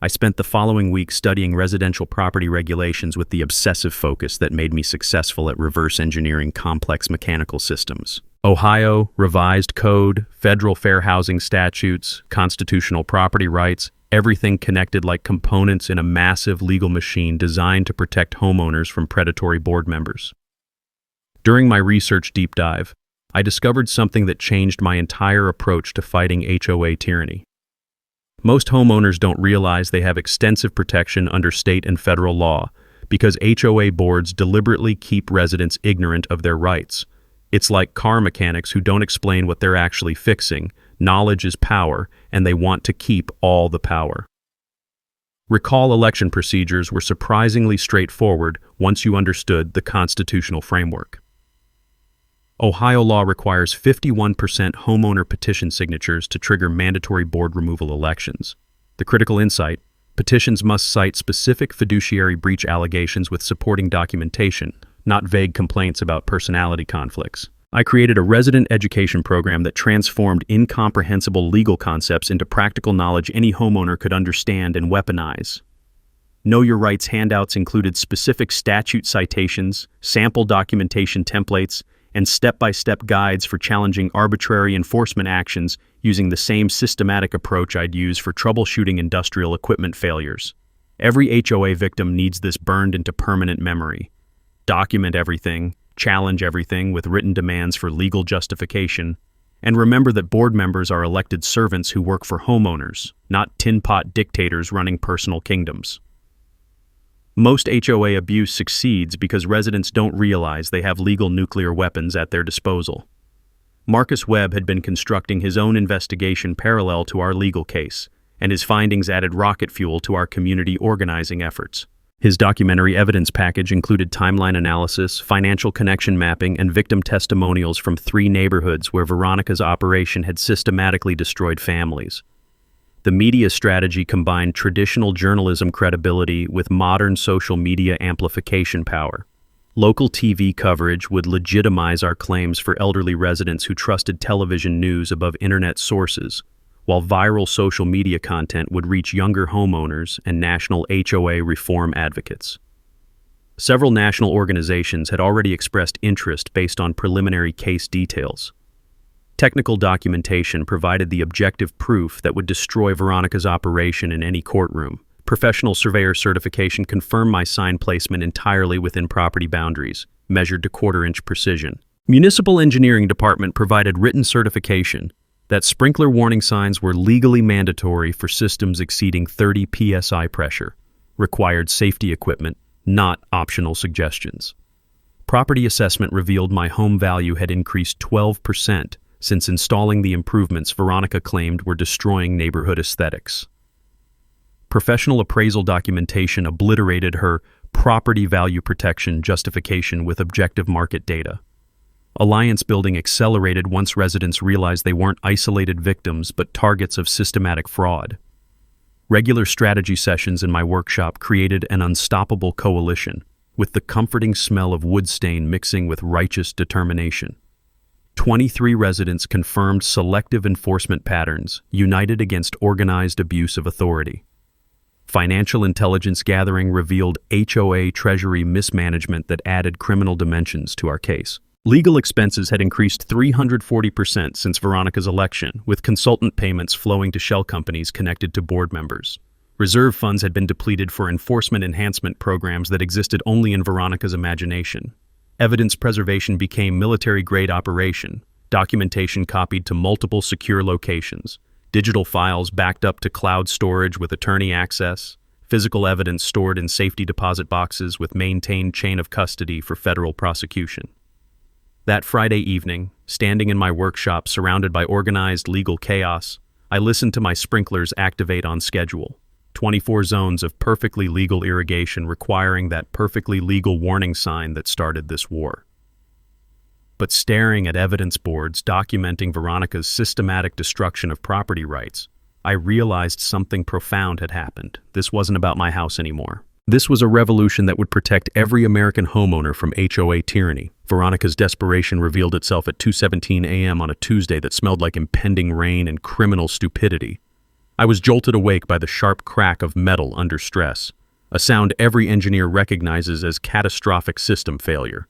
I spent the following week studying residential property regulations with the obsessive focus that made me successful at reverse engineering complex mechanical systems. Ohio, revised code, federal fair housing statutes, constitutional property rights, everything connected like components in a massive legal machine designed to protect homeowners from predatory board members. During my research deep dive, I discovered something that changed my entire approach to fighting HOA tyranny. Most homeowners don't realize they have extensive protection under state and federal law because HOA boards deliberately keep residents ignorant of their rights. It's like car mechanics who don't explain what they're actually fixing. Knowledge is power, and they want to keep all the power. Recall election procedures were surprisingly straightforward once you understood the constitutional framework. Ohio law requires 51% homeowner petition signatures to trigger mandatory board removal elections. The critical insight: petitions must cite specific fiduciary breach allegations with supporting documentation, not vague complaints about personality conflicts. I created a resident education program that transformed incomprehensible legal concepts into practical knowledge any homeowner could understand and weaponize. Know Your Rights handouts included specific statute citations, sample documentation templates, and step-by-step guides for challenging arbitrary enforcement actions using the same systematic approach I'd use for troubleshooting industrial equipment failures. Every HOA victim needs this burned into permanent memory. Document everything, challenge everything with written demands for legal justification, and remember that board members are elected servants who work for homeowners, not tin-pot dictators running personal kingdoms. Most HOA abuse succeeds because residents don't realize they have legal nuclear weapons at their disposal. Marcus Webb had been constructing his own investigation parallel to our legal case, and his findings added rocket fuel to our community organizing efforts. His documentary evidence package included timeline analysis, financial connection mapping, and victim testimonials from 3 neighborhoods where Veronica's operation had systematically destroyed families. The media strategy combined traditional journalism credibility with modern social media amplification power. Local TV coverage would legitimize our claims for elderly residents who trusted television news above internet sources, while viral social media content would reach younger homeowners and national HOA reform advocates. Several national organizations had already expressed interest based on preliminary case details. Technical documentation provided the objective proof that would destroy Veronica's operation in any courtroom. Professional surveyor certification confirmed my sign placement entirely within property boundaries, measured to quarter-inch precision. Municipal Engineering Department provided written certification that sprinkler warning signs were legally mandatory for systems exceeding 30 psi pressure, required safety equipment, not optional suggestions. Property assessment revealed my home value had increased 12% since installing the improvements Veronica claimed were destroying neighborhood aesthetics. Professional appraisal documentation obliterated her property value protection justification with objective market data. Alliance building accelerated once residents realized they weren't isolated victims but targets of systematic fraud. Regular strategy sessions in my workshop created an unstoppable coalition, with the comforting smell of wood stain mixing with righteous determination. 23 residents confirmed selective enforcement patterns, united against organized abuse of authority. Financial intelligence gathering revealed HOA treasury mismanagement that added criminal dimensions to our case. Legal expenses had increased 340% since Veronica's election, with consultant payments flowing to shell companies connected to board members. Reserve funds had been depleted for enforcement enhancement programs that existed only in Veronica's imagination. Evidence preservation became military-grade operation, documentation copied to multiple secure locations, digital files backed up to cloud storage with attorney access, physical evidence stored in safety deposit boxes with maintained chain of custody for federal prosecution. That Friday evening, standing in my workshop surrounded by organized legal chaos, I listened to my sprinklers activate on schedule. 24 zones of perfectly legal irrigation requiring that perfectly legal warning sign that started this war. but staring at evidence boards documenting Veronica's systematic destruction of property rights, I realized something profound had happened. This wasn't about my house anymore. This was a revolution that would protect every American homeowner from HOA tyranny. Veronica's desperation revealed itself at 2:17 a.m. on a Tuesday that smelled like impending rain and criminal stupidity. I was jolted awake by the sharp crack of metal under stress, a sound every engineer recognizes as catastrophic system failure.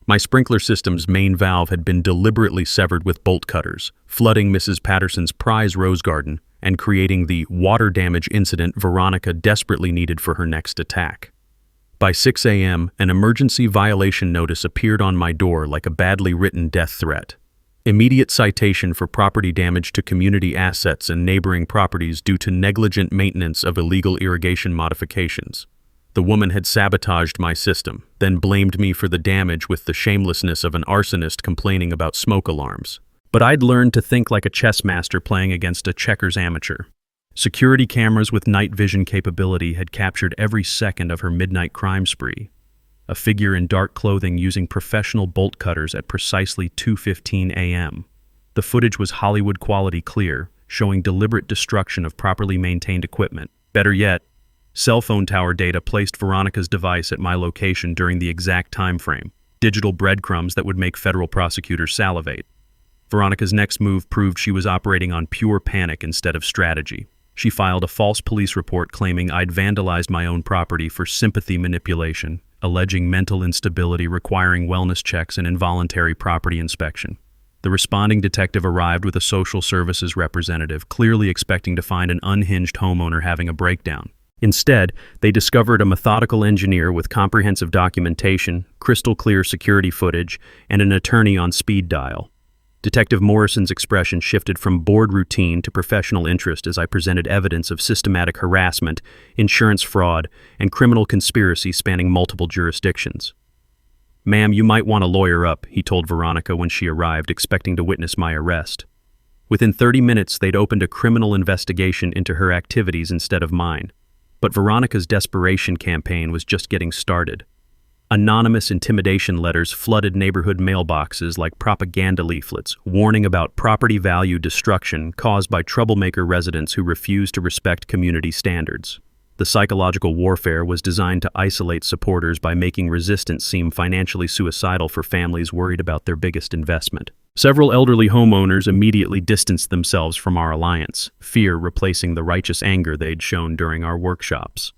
My sprinkler system's main valve had been deliberately severed with bolt cutters, flooding Mrs. Patterson's prize rose garden and creating the water damage incident Veronica desperately needed for her next attack. By 6 a.m., an emergency violation notice appeared on my door like a badly written death threat. Immediate citation for property damage to community assets and neighboring properties due to negligent maintenance of illegal irrigation modifications. The woman had sabotaged my system, then blamed me for the damage with the shamelessness of an arsonist complaining about smoke alarms. But I'd learned to think like a chess master playing against a checkers amateur. Security cameras with night vision capability had captured every second of her midnight crime spree. A figure in dark clothing using professional bolt cutters at precisely 2:15 a.m. The footage was Hollywood quality clear, showing deliberate destruction of properly maintained equipment. Better yet, cell phone tower data placed Veronica's device at my location during the exact time frame. Digital breadcrumbs that would make federal prosecutors salivate. Veronica's next move proved she was operating on pure panic instead of strategy. She filed a false police report claiming I'd vandalized my own property for sympathy manipulation, alleging mental instability requiring wellness checks and involuntary property inspection. The responding detective arrived with a social services representative, clearly expecting to find an unhinged homeowner having a breakdown. Instead, they discovered a methodical engineer with comprehensive documentation, crystal-clear security footage, and an attorney on speed dial. Detective Morrison's expression shifted from bored routine to professional interest as I presented evidence of systematic harassment, insurance fraud, and criminal conspiracy spanning multiple jurisdictions. "Ma'am, you might want to lawyer up," he told Veronica when she arrived, expecting to witness my arrest. Within 30 minutes, they'd opened a criminal investigation into her activities instead of mine. But Veronica's desperation campaign was just getting started. Anonymous intimidation letters flooded neighborhood mailboxes like propaganda leaflets, warning about property value destruction caused by troublemaker residents who refused to respect community standards. The psychological warfare was designed to isolate supporters by making resistance seem financially suicidal for families worried about their biggest investment. Several elderly homeowners immediately distanced themselves from our alliance, fear replacing the righteous anger they'd shown during our workshops.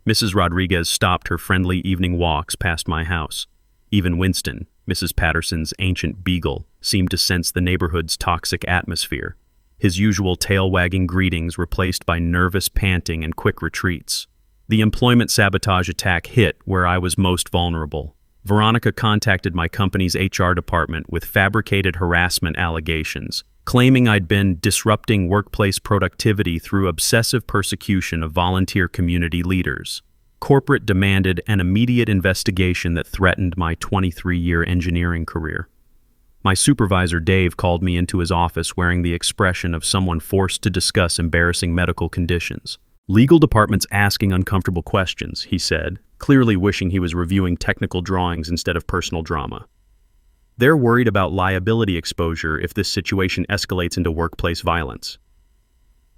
Mrs. Rodriguez stopped her friendly evening walks past my house. Even Winston, Mrs. Patterson's ancient beagle, seemed to sense the neighborhood's toxic atmosphere, his usual tail-wagging greetings replaced by nervous panting and quick retreats. The employment sabotage attack hit where I was most vulnerable. Veronica contacted my company's HR department with fabricated harassment allegations, claiming I'd been disrupting workplace productivity through obsessive persecution of volunteer community leaders. Corporate demanded an immediate investigation that threatened my 23-year engineering career. My supervisor, Dave, called me into his office wearing the expression of someone forced to discuss embarrassing medical conditions. "Legal department's asking uncomfortable questions," he said, clearly wishing he was reviewing technical drawings instead of personal drama. "They're worried about liability exposure if this situation escalates into workplace violence."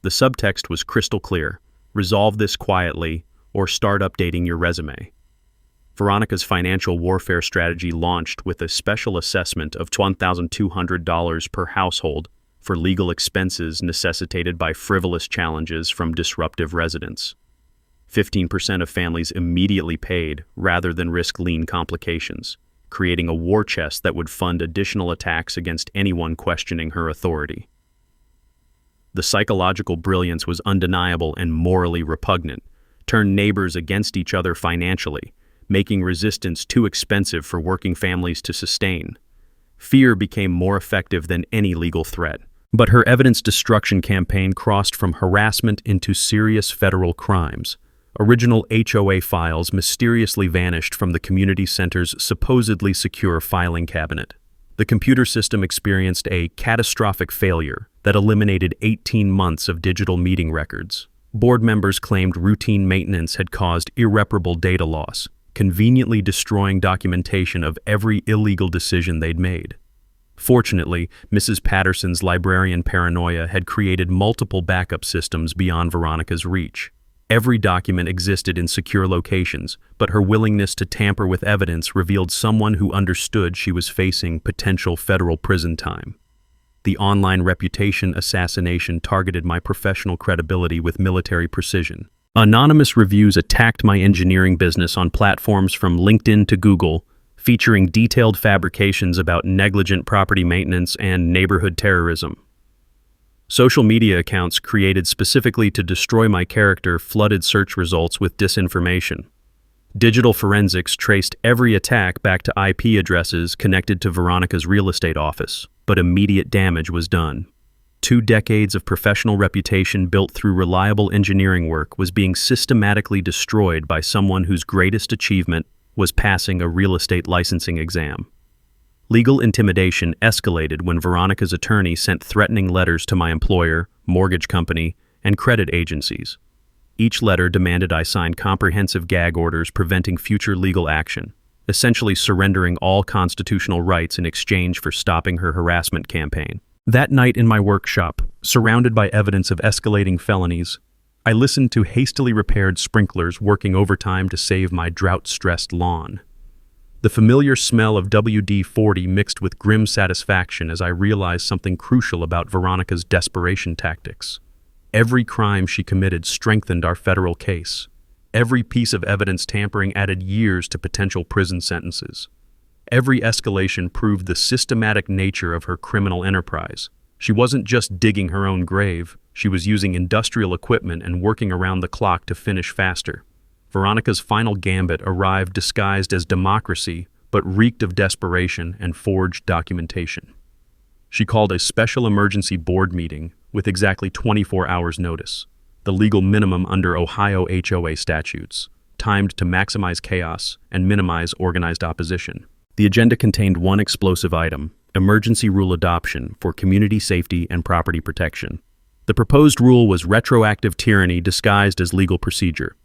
The subtext was crystal clear: resolve this quietly or start updating your resume. Veronica's financial warfare strategy launched with a special assessment of $1,200 per household for legal expenses necessitated by frivolous challenges from disruptive residents. 15% of families immediately paid rather than risk lien complications, creating a war chest that would fund additional attacks against anyone questioning her authority. The psychological brilliance was undeniable and morally repugnant, turned neighbors against each other financially, making resistance too expensive for working families to sustain. Fear became more effective than any legal threat. But her evidence destruction campaign crossed from harassment into serious federal crimes. Original HOA files mysteriously vanished from the community center's supposedly secure filing cabinet. The computer system experienced a catastrophic failure that eliminated 18 months of digital meeting records. Board members claimed routine maintenance had caused irreparable data loss, conveniently destroying documentation of every illegal decision they'd made. Fortunately, Mrs. Patterson's librarian paranoia had created multiple backup systems beyond Veronica's reach. Every document existed in secure locations, but her willingness to tamper with evidence revealed someone who understood she was facing potential federal prison time. The online reputation assassination targeted my professional credibility with military precision. Anonymous reviews attacked my engineering business on platforms from LinkedIn to Google, featuring detailed fabrications about negligent property maintenance and neighborhood terrorism. Social media accounts created specifically to destroy my character flooded search results with disinformation. Digital forensics traced every attack back to IP addresses connected to Veronica's real estate office, but immediate damage was done. 2 decades of professional reputation built through reliable engineering work was being systematically destroyed by someone whose greatest achievement was passing a real estate licensing exam. Legal intimidation escalated when Veronica's attorney sent threatening letters to my employer, mortgage company, and credit agencies. Each letter demanded I sign comprehensive gag orders preventing future legal action, essentially surrendering all constitutional rights in exchange for stopping her harassment campaign. That night in my workshop, surrounded by evidence of escalating felonies, I listened to hastily repaired sprinklers working overtime to save my drought-stressed lawn. The familiar smell of WD-40 mixed with grim satisfaction as I realized something crucial about Veronica's desperation tactics. Every crime she committed strengthened our federal case. Every piece of evidence tampering added years to potential prison sentences. Every escalation proved the systematic nature of her criminal enterprise. She wasn't just digging her own grave, she was using industrial equipment and working around the clock to finish faster. Veronica's final gambit arrived disguised as democracy, but reeked of desperation and forged documentation. She called a special emergency board meeting with exactly 24 hours notice, the legal minimum under Ohio HOA statutes, timed to maximize chaos and minimize organized opposition. The agenda contained one explosive item: emergency rule adoption for community safety and property protection. The proposed rule was retroactive tyranny disguised as legal procedure.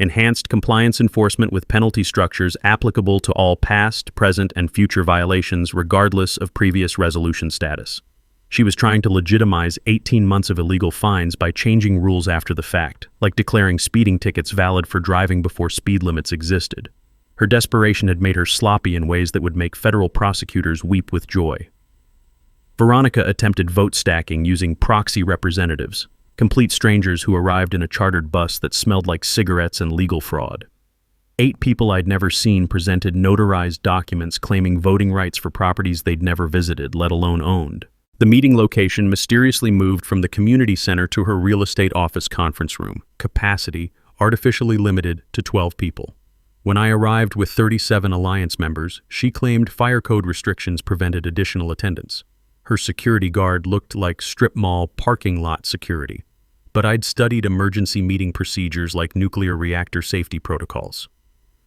Enhanced compliance enforcement with penalty structures applicable to all past, present, and future violations regardless of previous resolution status. She was trying to legitimize 18 months of illegal fines by changing rules after the fact, like declaring speeding tickets valid for driving before speed limits existed. Her desperation had made her sloppy in ways that would make federal prosecutors weep with joy. Veronica attempted vote stacking using proxy representatives, complete strangers who arrived in a chartered bus that smelled like cigarettes and legal fraud. 8 people I'd never seen presented notarized documents claiming voting rights for properties they'd never visited, let alone owned. The meeting location mysteriously moved from the community center to her real estate office conference room, capacity artificially limited to 12 people. When I arrived with 37 Alliance members, she claimed fire code restrictions prevented additional attendance. Her security guard looked like strip mall parking lot security. But I'd studied emergency meeting procedures like nuclear reactor safety protocols.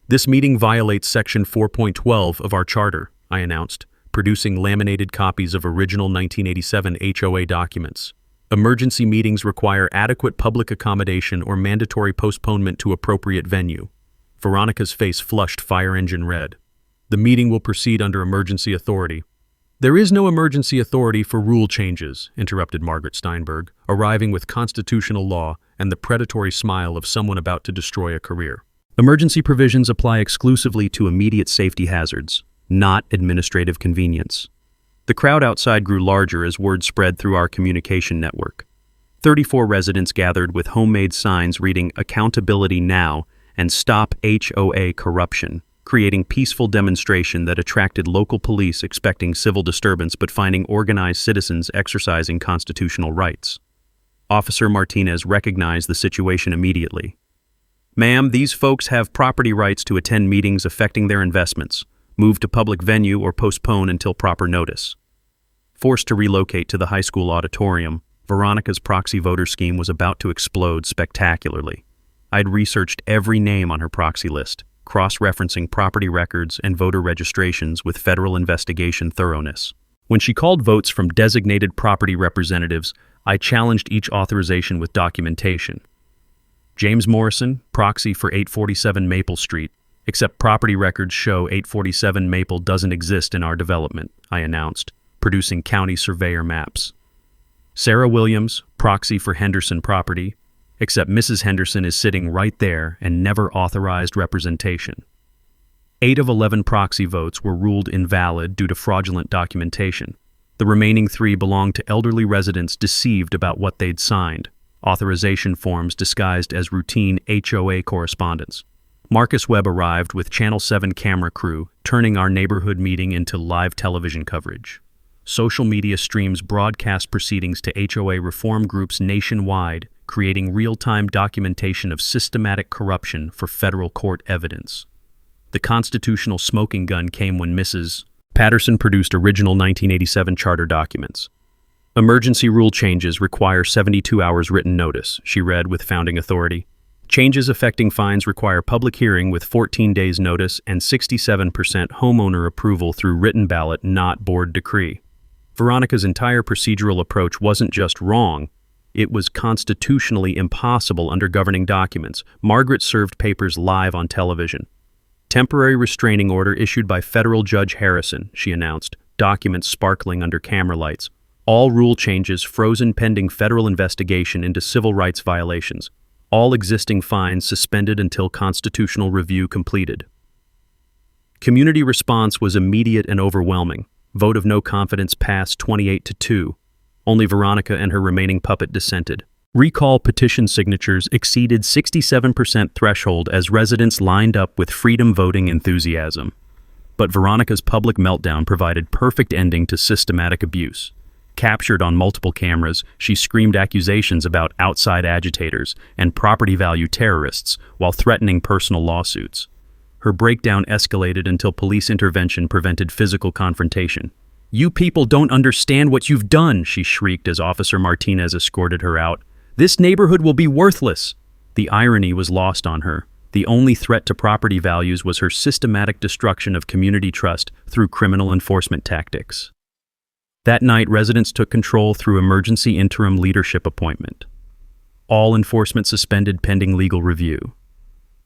This meeting violates Section 4.12 of our charter, I announced, producing laminated copies of original 1987 HOA documents. Emergency meetings require adequate public accommodation or mandatory postponement to appropriate venue. Veronica's face flushed fire engine red. The meeting will proceed under emergency authority. There is no emergency authority for rule changes, interrupted Margaret Steinberg, arriving with constitutional law and the predatory smile of someone about to destroy a career. Emergency provisions apply exclusively to immediate safety hazards, not administrative convenience. The crowd outside grew larger as word spread through our communication network. 34 residents gathered with homemade signs reading "Accountability Now" and "Stop HOA Corruption," creating peaceful demonstration that attracted local police expecting civil disturbance but finding organized citizens exercising constitutional rights. Officer Martinez recognized the situation immediately. "Ma'am, these folks have property rights to attend meetings affecting their investments, move to public venue, or postpone until proper notice." Forced to relocate to the high school auditorium, Veronica's proxy voter scheme was about to explode spectacularly. I'd researched every name on her proxy list, cross-referencing property records and voter registrations with federal investigation thoroughness. When she called votes from designated property representatives, I challenged each authorization with documentation. "James Morrison, proxy for 847 Maple Street, except property records show 847 Maple doesn't exist in our development," I announced, producing county surveyor maps. Sarah Williams, proxy for Henderson property, except Mrs. Henderson is sitting right there and never authorized representation. 8 of 11 proxy votes were ruled invalid due to fraudulent documentation. The remaining 3 belonged to elderly residents deceived about what they'd signed, authorization forms disguised as routine HOA correspondence. Marcus Webb arrived with Channel 7 camera crew, turning our neighborhood meeting into live television coverage. Social media streams broadcast proceedings to HOA reform groups nationwide, creating real-time documentation of systematic corruption for federal court evidence. The constitutional smoking gun came when Mrs. Patterson produced original 1987 charter documents. Emergency rule changes require 72 hours written notice, she read with founding authority. Changes affecting fines require public hearing with 14 days notice and 67% homeowner approval through written ballot, not board decree. Veronica's entire procedural approach wasn't just wrong, it was constitutionally impossible under governing documents. Margaret served papers live on television. Temporary restraining order issued by federal Judge Harrison, she announced, documents sparkling under camera lights. All rule changes frozen pending federal investigation into civil rights violations. All existing fines suspended until constitutional review completed. Community response was immediate and overwhelming. Vote of no confidence passed 28-2. Only Veronica and her remaining puppet dissented. Recall petition signatures exceeded 67% threshold as residents lined up with freedom voting enthusiasm. But Veronica's public meltdown provided perfect ending to systematic abuse. Captured on multiple cameras, she screamed accusations about outside agitators and property value terrorists while threatening personal lawsuits. Her breakdown escalated until police intervention prevented physical confrontation. "You people don't understand what you've done," she shrieked as Officer Martinez escorted her out. "This neighborhood will be worthless." The irony was lost on her. The only threat to property values was her systematic destruction of community trust through criminal enforcement tactics. That night, residents took control through emergency interim leadership appointment. All enforcement suspended pending legal review.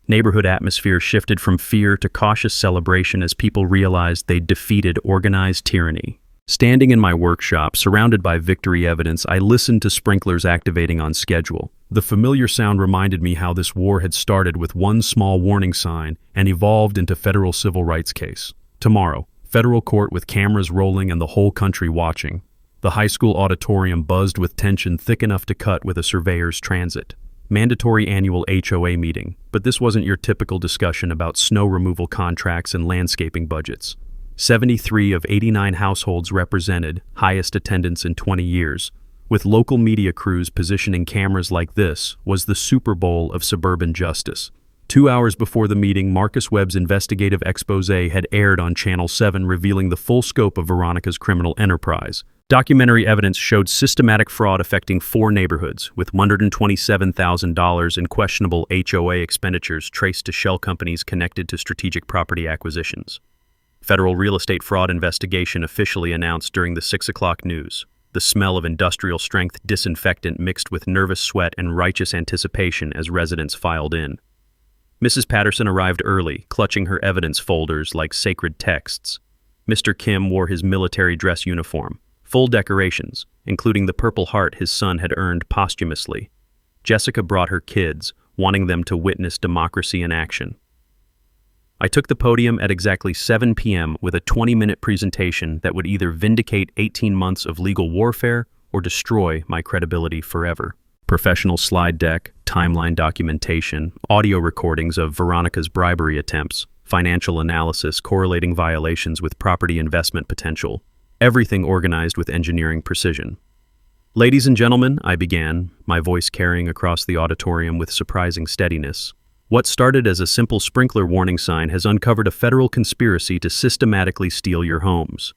Neighborhood atmosphere shifted from fear to cautious celebration as people realized they'd defeated organized tyranny. Standing in my workshop, surrounded by victory evidence, I listened to sprinklers activating on schedule. The familiar sound reminded me how this war had started with one small warning sign and evolved into federal civil rights case. Tomorrow, federal court with cameras rolling and the whole country watching. The high school auditorium buzzed with tension thick enough to cut with a surveyor's transit. Mandatory annual HOA meeting, but this wasn't your typical discussion about snow removal contracts and landscaping budgets. 73 of 89 households represented, highest attendance in 20 years. With local media crews positioning cameras like this, was the Super Bowl of suburban justice. 2 hours before the meeting, Marcus Webb's investigative expose had aired on Channel 7, revealing the full scope of Veronica's criminal enterprise. Documentary evidence showed systematic fraud affecting 4 neighborhoods, with $127,000 in questionable HOA expenditures traced to shell companies connected to strategic property acquisitions. Federal real estate fraud investigation officially announced during the 6 o'clock news. The smell of industrial-strength disinfectant mixed with nervous sweat and righteous anticipation as residents filed in. Mrs. Patterson arrived early, clutching her evidence folders like sacred texts. Mr. Kim wore his military dress uniform, full decorations, including the Purple Heart his son had earned posthumously. Jessica brought her kids, wanting them to witness democracy in action. I took the podium at exactly 7 p.m. with a 20-minute presentation that would either vindicate 18 months of legal warfare or destroy my credibility forever. Professional slide deck, timeline documentation, audio recordings of Veronica's bribery attempts, financial analysis correlating violations with property investment potential, everything organized with engineering precision. "Ladies and gentlemen," I began, my voice carrying across the auditorium with surprising steadiness. "What started as a simple sprinkler warning sign has uncovered a federal conspiracy to systematically steal your homes."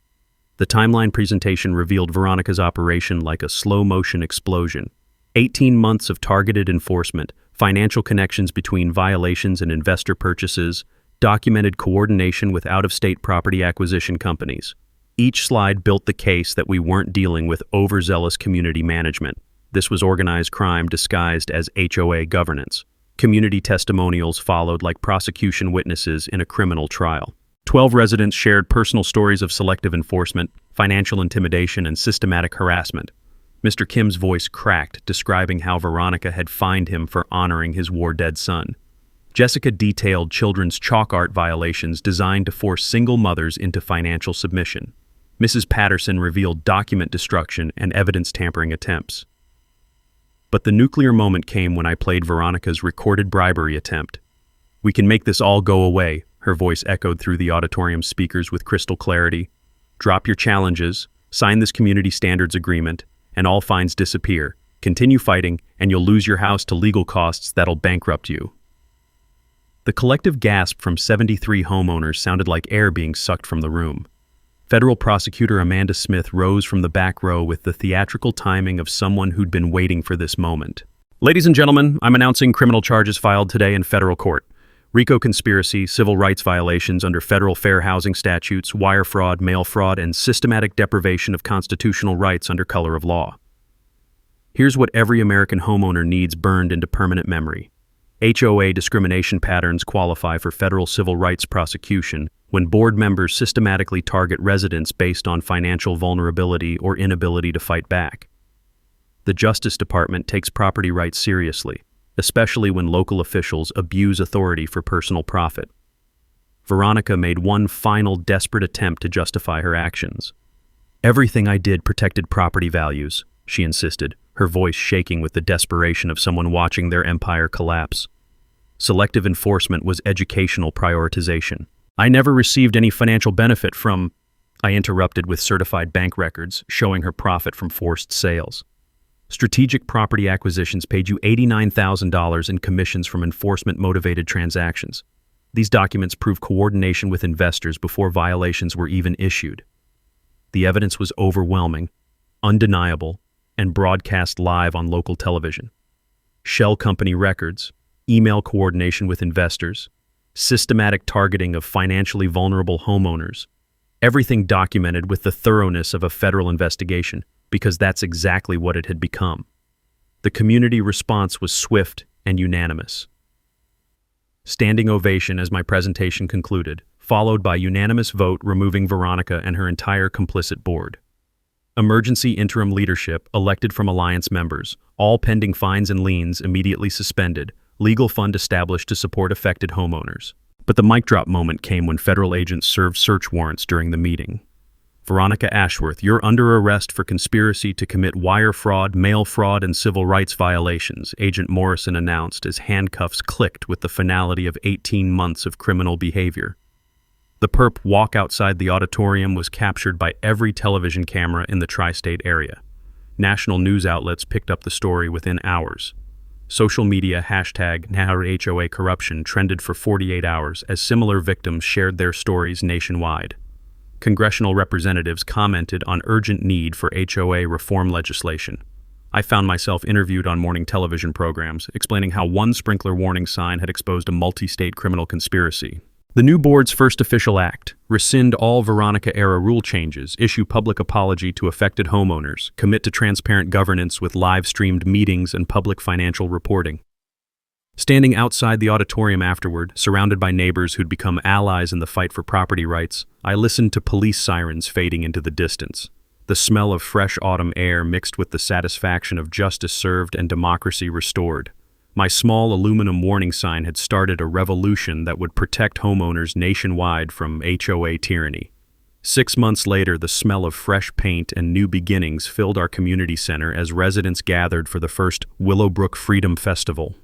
The timeline presentation revealed Veronica's operation like a slow-motion explosion. 18 months of targeted enforcement, financial connections between violations and investor purchases, documented coordination with out-of-state property acquisition companies. Each slide built the case that we weren't dealing with overzealous community management. This was organized crime disguised as HOA governance. Community testimonials followed like prosecution witnesses in a criminal trial. 12 residents shared personal stories of selective enforcement, financial intimidation, and systematic harassment. Mr. Kim's voice cracked, describing how Veronica had fined him for honoring his war-dead son. Jessica detailed children's chalk art violations designed to force single mothers into financial submission. Mrs. Patterson revealed document destruction and evidence tampering attempts. But the nuclear moment came when I played Veronica's recorded bribery attempt. "We can make this all go away," her voice echoed through the auditorium speakers with crystal clarity. "Drop your challenges, sign this community standards agreement, and all fines disappear. Continue fighting, and you'll lose your house to legal costs that'll bankrupt you." The collective gasp from 73 homeowners sounded like air being sucked from the room. Federal prosecutor Amanda Smith rose from the back row with the theatrical timing of someone who'd been waiting for this moment. "Ladies and gentlemen, I'm announcing criminal charges filed today in federal court. RICO conspiracy, civil rights violations under federal fair housing statutes, wire fraud, mail fraud, and systematic deprivation of constitutional rights under color of law. Here's what every American homeowner needs burned into permanent memory. HOA discrimination patterns qualify for federal civil rights prosecution when board members systematically target residents based on financial vulnerability or inability to fight back. The Justice Department takes property rights seriously, especially when local officials abuse authority for personal profit." Veronica made one final desperate attempt to justify her actions. "Everything I did protected property values," she insisted, her voice shaking with the desperation of someone watching their empire collapse. "Selective enforcement was educational prioritization. I never received any financial benefit from—" I interrupted with certified bank records showing her profit from forced sales. "Strategic property acquisitions paid you $89,000 in commissions from enforcement-motivated transactions. These documents prove coordination with investors before violations were even issued." The evidence was overwhelming, undeniable, and broadcast live on local television. Shell company records, email coordination with investors, systematic targeting of financially vulnerable homeowners, everything documented with the thoroughness of a federal investigation, because that's exactly what it had become. The community response was swift and unanimous. Standing ovation as my presentation concluded, followed by unanimous vote removing Veronica and her entire complicit board. Emergency interim leadership elected from Alliance members, all pending fines and liens immediately suspended, legal fund established to support affected homeowners. But the mic drop moment came when federal agents served search warrants during the meeting. "Veronica Ashworth, you're under arrest for conspiracy to commit wire fraud, mail fraud, and civil rights violations," Agent Morrison announced as handcuffs clicked with the finality of 18 months of criminal behavior. The perp walk outside the auditorium was captured by every television camera in the tri-state area. National news outlets picked up the story within hours. Social media #NowHOA corruption trended for 48 hours as similar victims shared their stories nationwide. Congressional representatives commented on urgent need for HOA reform legislation. I found myself interviewed on morning television programs, explaining how one sprinkler warning sign had exposed a multi-state criminal conspiracy. The new board's first official act: rescind all Veronica-era rule changes, issue public apology to affected homeowners, commit to transparent governance with live-streamed meetings and public financial reporting. Standing outside the auditorium afterward, surrounded by neighbors who'd become allies in the fight for property rights, I listened to police sirens fading into the distance. The smell of fresh autumn air mixed with the satisfaction of justice served and democracy restored. My small aluminum warning sign had started a revolution that would protect homeowners nationwide from HOA tyranny. 6 months later, the smell of fresh paint and new beginnings filled our community center as residents gathered for the first Willowbrook Freedom Festival.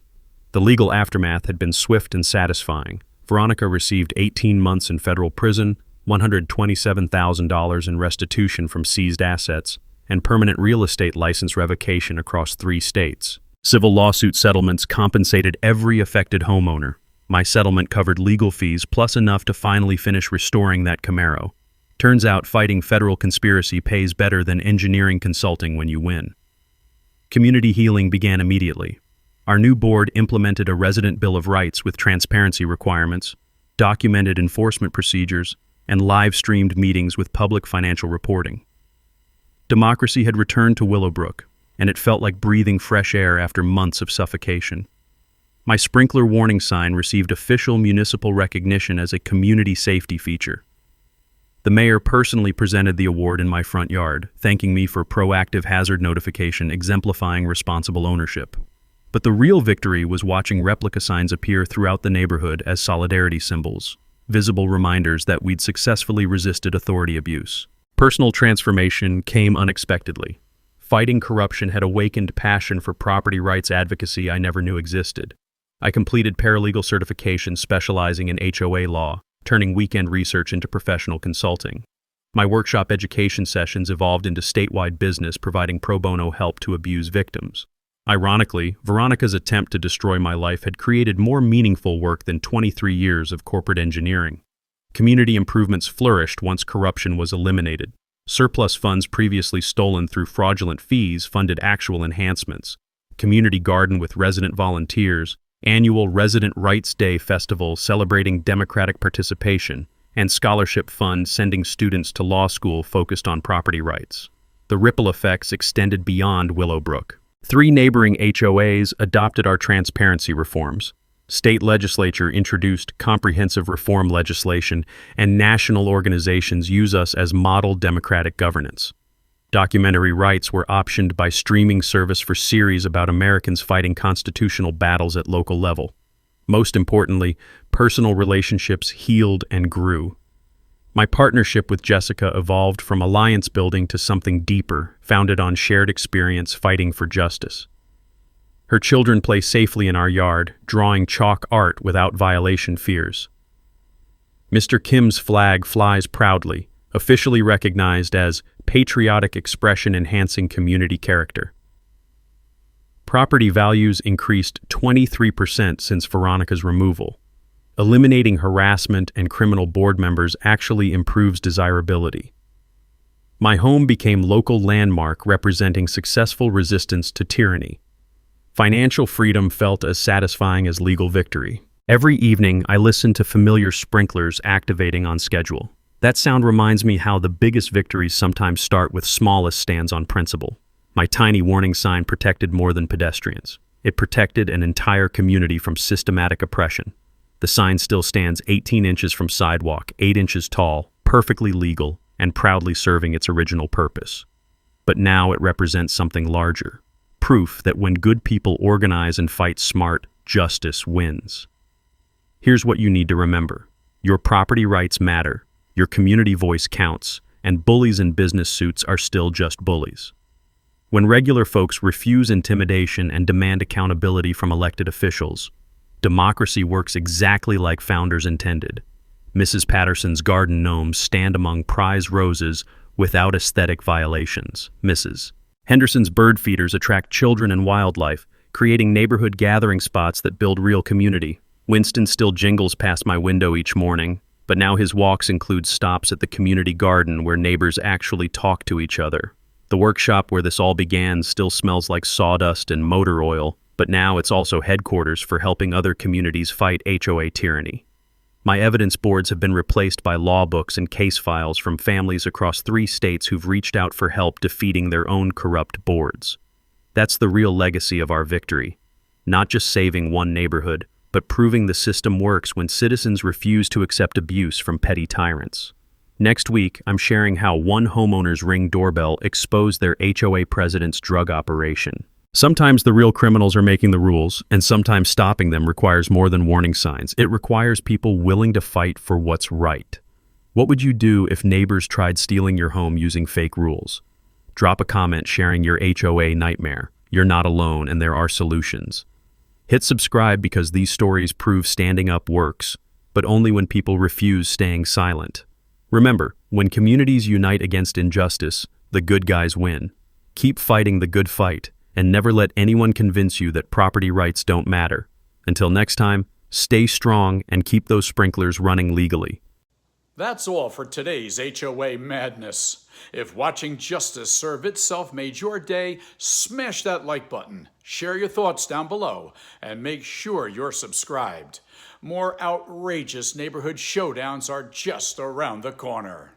The legal aftermath had been swift and satisfying. Veronica received 18 months in federal prison, $127,000 in restitution from seized assets, and permanent real estate license revocation across 3 states. Civil lawsuit settlements compensated every affected homeowner. My settlement covered legal fees plus enough to finally finish restoring that Camaro. Turns out fighting federal conspiracy pays better than engineering consulting when you win. Community healing began immediately. Our new board implemented a resident bill of rights with transparency requirements, documented enforcement procedures, and live-streamed meetings with public financial reporting. Democracy had returned to Willowbrook, and it felt like breathing fresh air after months of suffocation. My sprinkler warning sign received official municipal recognition as a community safety feature. The mayor personally presented the award in my front yard, thanking me for proactive hazard notification exemplifying responsible ownership. But the real victory was watching replica signs appear throughout the neighborhood as solidarity symbols, visible reminders that we'd successfully resisted authority abuse. Personal transformation came unexpectedly. Fighting corruption had awakened passion for property rights advocacy I never knew existed. I completed paralegal certification specializing in HOA law, turning weekend research into professional consulting. My workshop education sessions evolved into statewide business providing pro bono help to abuse victims. Ironically, Veronica's attempt to destroy my life had created more meaningful work than 23 years of corporate engineering. Community improvements flourished once corruption was eliminated. Surplus funds previously stolen through fraudulent fees funded actual enhancements. Community garden with resident volunteers, annual Resident Rights Day festival celebrating democratic participation, and scholarship fund sending students to law school focused on property rights. The ripple effects extended beyond Willowbrook. 3 neighboring HOAs adopted our transparency reforms. State legislature introduced comprehensive reform legislation, and national organizations use us as model democratic governance. Documentary rights were optioned by streaming service for series about Americans fighting constitutional battles at local level. Most importantly, personal relationships healed and grew. My partnership with Jessica evolved from alliance building to something deeper, founded on shared experience fighting for justice. Her children play safely in our yard, drawing chalk art without violation fears. Mr. Kim's flag flies proudly, officially recognized as patriotic expression enhancing community character. Property values increased 23% since Veronica's removal. Eliminating harassment and criminal board members actually improves desirability. My home became local landmark representing successful resistance to tyranny. Financial freedom felt as satisfying as legal victory. Every evening, I listened to familiar sprinklers activating on schedule. That sound reminds me how the biggest victories sometimes start with smallest stands on principle. My tiny warning sign protected more than pedestrians. It protected an entire community from systematic oppression. The sign still stands 18 inches from sidewalk, 8 inches tall, perfectly legal, and proudly serving its original purpose. But now it represents something larger. Proof that when good people organize and fight smart, justice wins. Here's what you need to remember. Your property rights matter, your community voice counts, and bullies in business suits are still just bullies. When regular folks refuse intimidation and demand accountability from elected officials, democracy works exactly like founders intended. Mrs. Patterson's garden gnomes stand among prize roses without aesthetic violations. Mrs. Henderson's bird feeders attract children and wildlife, creating neighborhood gathering spots that build real community. Winston still jingles past my window each morning, but now his walks include stops at the community garden where neighbors actually talk to each other. The workshop where this all began still smells like sawdust and motor oil, but now it's also headquarters for helping other communities fight HOA tyranny. My evidence boards have been replaced by law books and case files from families across 3 states who've reached out for help defeating their own corrupt boards. That's the real legacy of our victory. Not just saving one neighborhood, but proving the system works when citizens refuse to accept abuse from petty tyrants. Next week, I'm sharing how one homeowner's Ring doorbell exposed their HOA president's drug operation. Sometimes the real criminals are making the rules, and sometimes stopping them requires more than warning signs. It requires people willing to fight for what's right. What would you do if neighbors tried stealing your home using fake rules? Drop a comment sharing your HOA nightmare. You're not alone, and there are solutions. Hit subscribe because these stories prove standing up works, but only when people refuse staying silent. Remember, when communities unite against injustice, the good guys win. Keep fighting the good fight, and never let anyone convince you that property rights don't matter. Until next time, stay strong and keep those sprinklers running legally. That's all for today's HOA Madness. If watching justice serve itself made your day, smash that like button, share your thoughts down below, and make sure you're subscribed. More outrageous neighborhood showdowns are just around the corner.